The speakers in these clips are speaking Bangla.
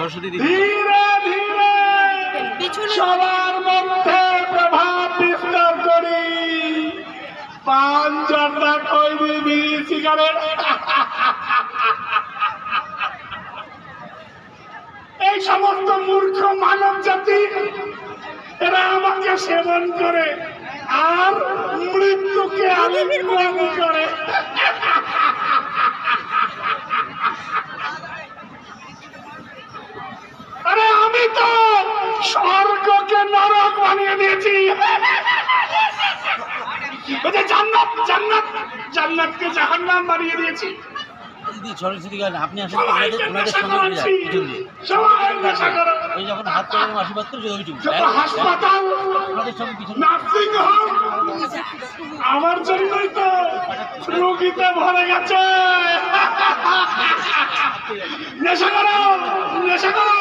সরস্বতী ধীরে ধীরে সবার মধ্যে প্রভাব বিস্তার করি। পান জর্দা খৈনি বিড়ি সিগারেট এই সমস্ত মূর্খ মানব জাতি এরা আমাকে সেবন করে আর মৃত্যুকে আলিঙ্গন করে। আরে আমি তো স্বর্গকে নরক বানিয়ে দিয়েছি। জান্নাত জান্নাত জান্নাতকে জাহান্নাম বানিয়ে দিয়েছি। দিদি সরস্বতী গান আপনি আসেন ওনাদের সঙ্গে ওই যখন হাত করে আশীর্বাদ করে হাসপাতাল নার্সিং হোম আমার জন্যই তো রোগীতে ভরে গেছে। নেশা করো নেশা করো।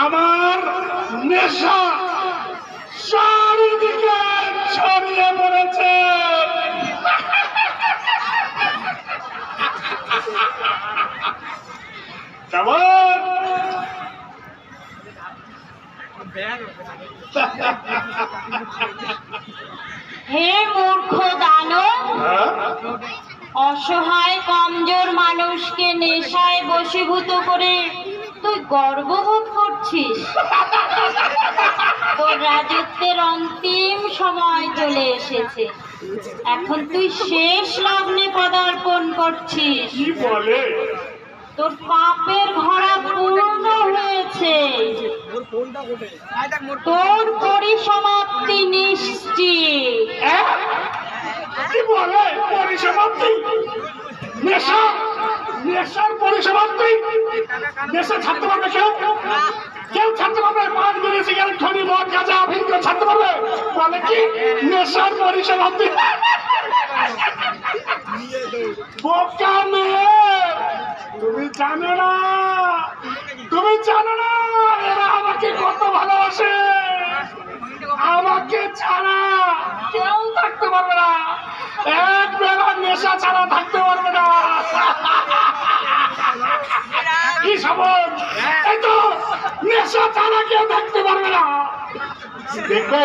আমার নেশা চারিদিকে ছড়িয়ে পড়েছে। কেমন হে মূর্খ দানব, অসহায় কমজোর মানুষকে নেশায় বশীভূত করে তুই গর্ববোধ করছিস। তোর রাজত্বের অন্তিম সময় চলে এসেছে, এখন তুই শেষ লগ্নে পদার্পণ করছিস। কি বলে? তোর পাপের ঘোড়া পূর্ণ হয়েছে, তোর পরিসমাপ্তি নিশ্চিত। কি বলে পরিসমাপ্তি? নেশা নেশার পরিসমাপ্তি? নেশা ছাড়তে পারবে কেউ? কেউ ছাড়তে পারবে? পাঁচ বিড়ি সিগারেট খনি মদ গাঁজা আফিম কেউ ছাড়তে পারবে? বলে কি নেশার পরিসমাপ্তি? বোকা মেয়ে, তুমি জানো না, তুমি জানো না এরা আমাকে কত ভালোবাসে। আমাকে ছাড়া কেউ থাকতে পারবে না, এক বেলা নেশা ছাড়া থাকতে পারবে না। কি সবল, এই তো নেশা ছাড়া কেউ থাকতে পারবে না। দেখবে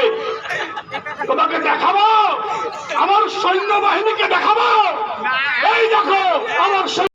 তোমাকে দেখাবো, আমার সৈন্যবাহিনীকে দেখাবো। এই দেখো আমার